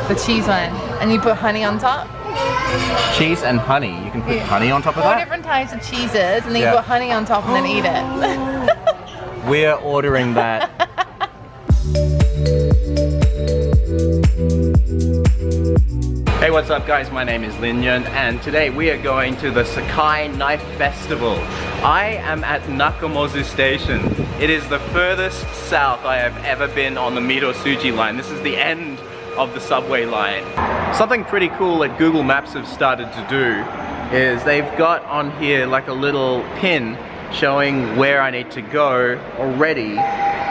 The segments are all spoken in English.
The cheese one. And you put honey on top? Cheese and honey. You can put honey on top of that? 4 different types of cheeses, and then you put honey on top and then eat it. We're ordering that. Hey, what's up guys? My name is Lin Nyunt, and today we are going to the Sakai Knife Festival. I am at Nakamozu Station. It is the furthest south I have ever been on the Mito-Suji line. This is the end of the subway line. Something pretty cool that Google Maps have started to do is they've got on here like a little pin showing where I need to go already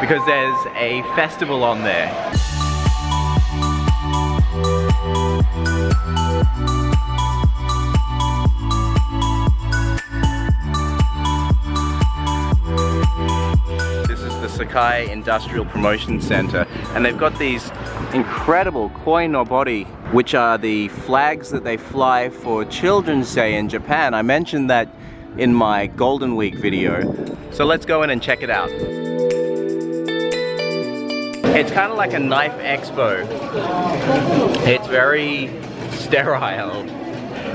because there's a festival on there. Sakai Industrial Promotion Center, and they've got these incredible koi no bori, which are the flags that they fly for Children's Day in Japan. I mentioned that in my Golden Week video, so let's go in and check it out. It's kind of like a knife expo. It's very sterile.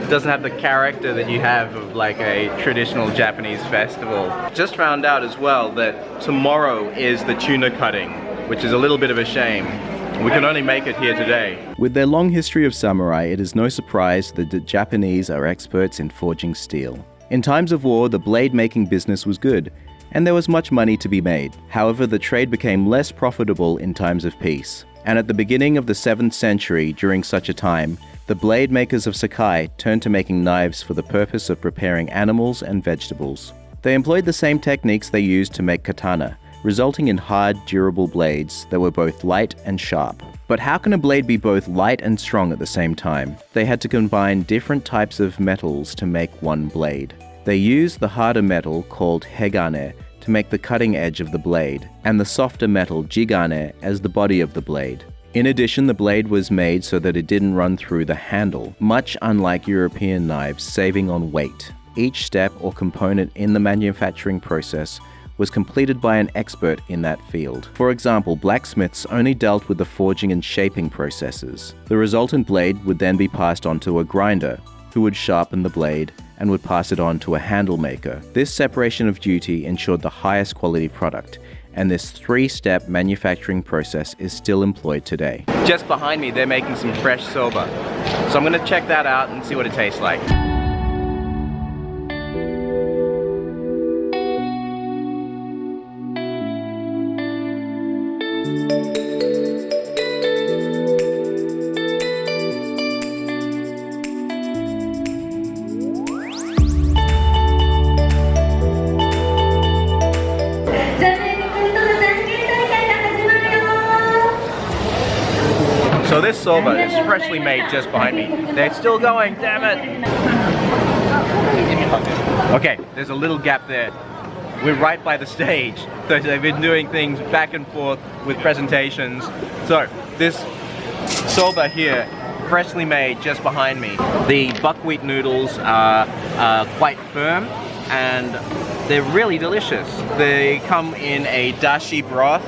Doesn't have the character that you have of like a traditional Japanese festival. Just found out as well that tomorrow is the tuna cutting, which is a little bit of a shame. We can only make it here today. With their long history of samurai, it is no surprise that the Japanese are experts in forging steel. In times of war, the blade making business was good, and there was much money to be made. However, the trade became less profitable in times of peace. And at the beginning of the 7th century, during such a time, the blade makers of Sakai turned to making knives for the purpose of preparing animals and vegetables. They employed the same techniques they used to make katana, resulting in hard, durable blades that were both light and sharp. But how can a blade be both light and strong at the same time? They had to combine different types of metals to make one blade. They used the harder metal called hegane to make the cutting edge of the blade, and the softer metal jigane as the body of the blade. In addition, the blade was made so that it didn't run through the handle, much unlike European knives, saving on weight. Each step or component in the manufacturing process was completed by an expert in that field. For example, blacksmiths only dealt with the forging and shaping processes. The resultant blade would then be passed on to a grinder, who would sharpen the blade and would pass it on to a handle maker. This separation of duty ensured the highest quality product, and this 3-step manufacturing process is still employed today. Just behind me, they're making some fresh soba. So I'm gonna check that out and see what it tastes like. So this soba is freshly made just behind me. They're still going, damn it! Okay, there's a little gap there. We're right by the stage. So they've been doing things back and forth with presentations. So this soba here, freshly made just behind me. The buckwheat noodles are quite firm and they're really delicious. They come in a dashi broth.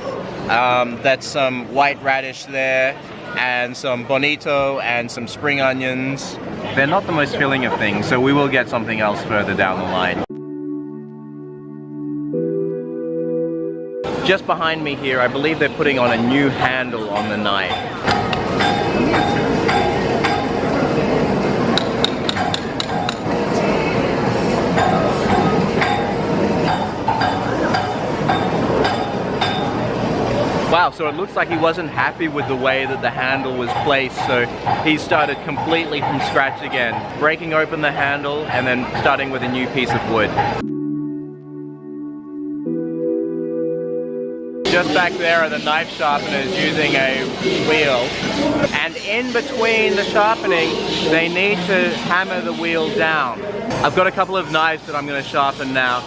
That's some white radish there, and some bonito and some spring onions. They're not the most filling of things, so we will get something else further down the line. Just behind me here, I believe they're putting on a new handle on the knife. Wow, so it looks like he wasn't happy with the way that the handle was placed, so he started completely from scratch again, breaking open the handle and then starting with a new piece of wood. Just back there are the knife sharpeners using a wheel, and in between the sharpening, they need to hammer the wheel down. I've got a couple of knives that I'm going to sharpen now.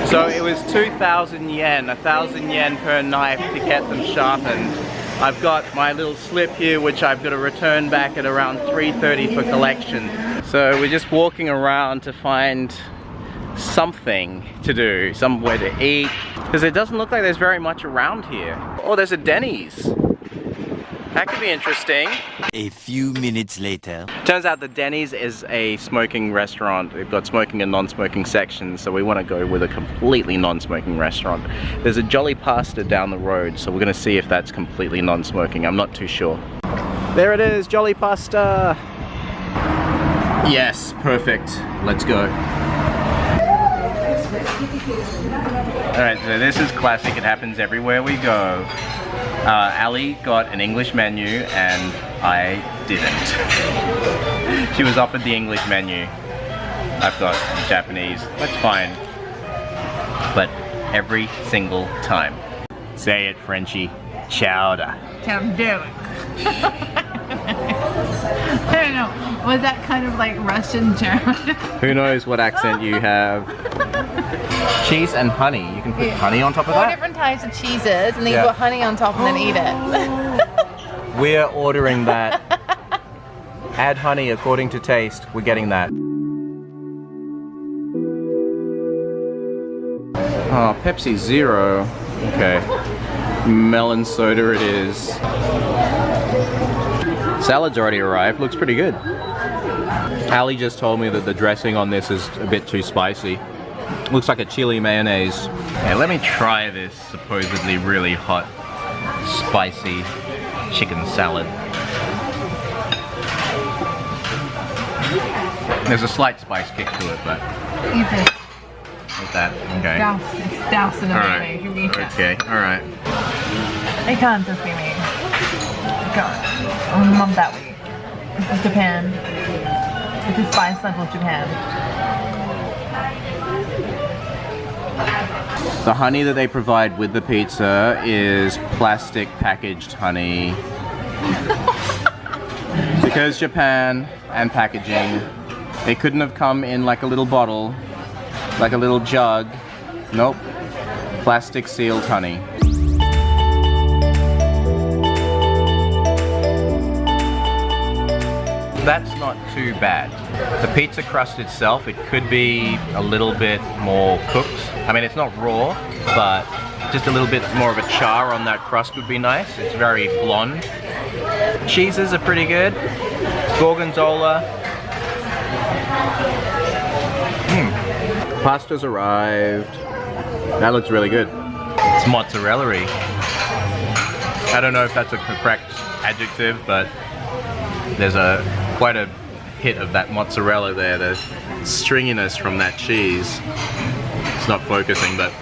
So it was 2,000 yen, 1,000 yen per knife to get them sharpened. I've got my little slip here which I've got to return back at around 3:30 for collection. So we're just walking around to find something to do, somewhere to eat. Because it doesn't look like there's very much around here. Oh, there's a Denny's. That could be interesting. A few minutes later. Turns out the Denny's is a smoking restaurant. They've got smoking and non-smoking sections, so we want to go with a completely non-smoking restaurant. There's a Jolly Pasta down the road, so we're going to see if that's completely non-smoking. I'm not too sure. There it is, Jolly Pasta! Yes, perfect. Let's go. Alright, so this is classic. It happens everywhere we go. Ali got an English menu and I didn't. She was offered the English menu. I've got Japanese. That's fine. But every single time. Say it, Frenchie. Chowder. Chowder. I don't know. Was that kind of like Russian German? Who knows what accent you have? Cheese and honey. You can put honey on top of that? 4 different types of cheeses, and then you put honey on top and then eat it. We're ordering that. Add honey according to taste. We're getting that. Oh, Pepsi Zero. Okay. Melon soda it is. Salad's already arrived. Looks pretty good. Ali just told me that the dressing on this is a bit too spicy. Looks like a chili mayonnaise. Okay, let me try this supposedly really hot, spicy chicken salad. There's a slight spice kick to it, but... Eat it. What's that? Okay. Douse in a mayonnaise. You eat that. Okay, alright. I can't just be me. God. I'm not that way. This is Japan. This is spice level Japan. The honey that they provide with the pizza is plastic packaged honey. Because Japan and packaging, it couldn't have come in like a little bottle, like a little jug. Nope. Plastic sealed honey. That's not too bad. The pizza crust itself, it could be a little bit more cooked. I mean, it's not raw, but just a little bit more of a char on that crust would be nice. It's very blonde. Cheeses are pretty good. Gorgonzola. Pasta's arrived. That looks really good. It's mozzarella-y. I don't know if that's a correct adjective, but there's quite a hit of that mozzarella there, the stringiness from that cheese. It's not focusing, but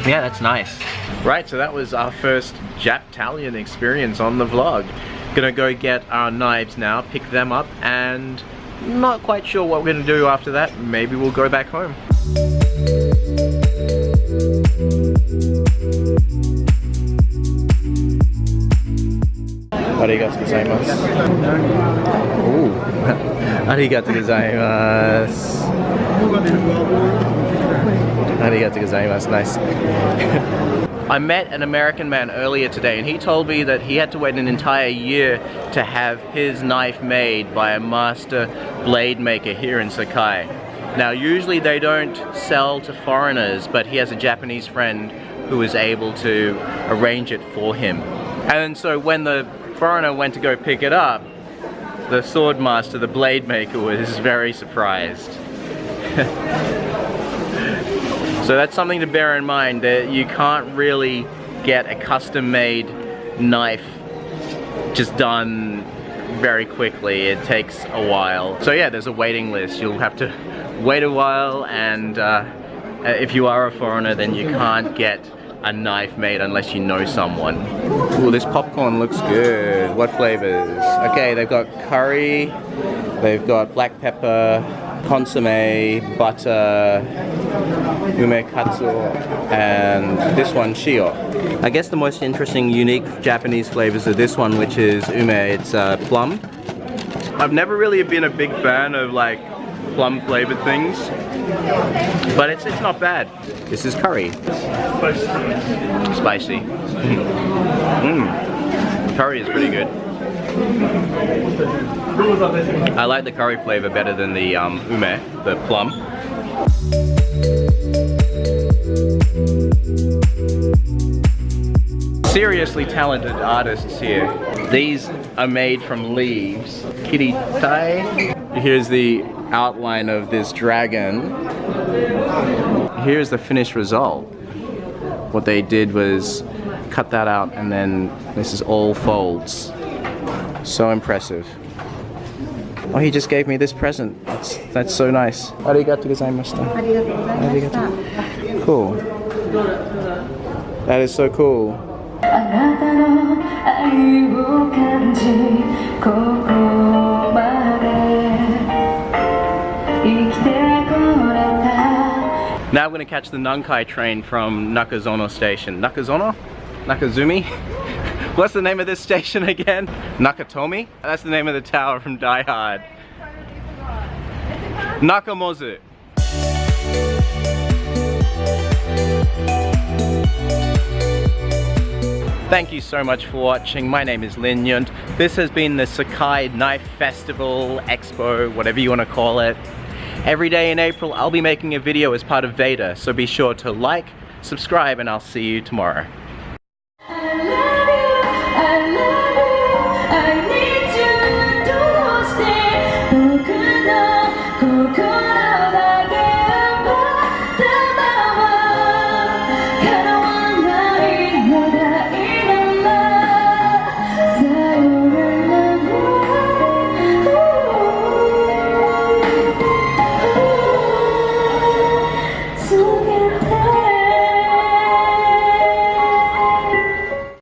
yeah, that's nice. Right, so that was our first Japtalian experience on the vlog. Gonna go get our knives now, pick them up, and not quite sure what we're gonna do after that. Maybe we'll go back home. Arigatou gozaimasu. Ooh. Arigatou gozaimasu. Arigatou gozaimasu. Nice. I met an American man earlier today and he told me that he had to wait an entire year to have his knife made by a master blade maker here in Sakai. Now usually they don't sell to foreigners, but he has a Japanese friend who was able to arrange it for him. And so when the foreigner went to go pick it up, the sword master, the blade maker, was very surprised. So that's something to bear in mind, that you can't really get a custom-made knife just done very quickly. It takes a while. So yeah, there's a waiting list. You'll have to wait a while, and if you are a foreigner, then you can't get a knife made unless you know someone. Ooh, this popcorn looks good. What flavors? Okay, they've got curry, they've got black pepper, consomme, butter, umekatsu, and this one, shio. I guess the most interesting, unique Japanese flavors are this one, which is ume. It's plum. I've never really been a big fan of like plum flavored things, but it's not bad. This is curry. Spicy. Curry is pretty good. I like the curry flavor better than the ume, the plum. Seriously talented artists here. These are made from leaves. Kitty Tai. Here's the outline of this dragon. Here's the finished result. What they did was cut that out, and then this is all folds. So impressive. Oh, he just gave me this present. That's so nice. Arigatou gozaimashita. Arigatou. Cool. That is so cool. Now I'm going to catch the Nankai train from Nakazono Station. Nakazono? Nakazumi? What's the name of this station again? Nakatomi? That's the name of the tower from Die Hard. Nakamozu. Thank you so much for watching. My name is Lin Nyunt. This has been the Sakai Knife Festival, Expo, whatever you want to call it. Every day in April, I'll be making a video as part of VEDA, so be sure to like, subscribe, and I'll see you tomorrow.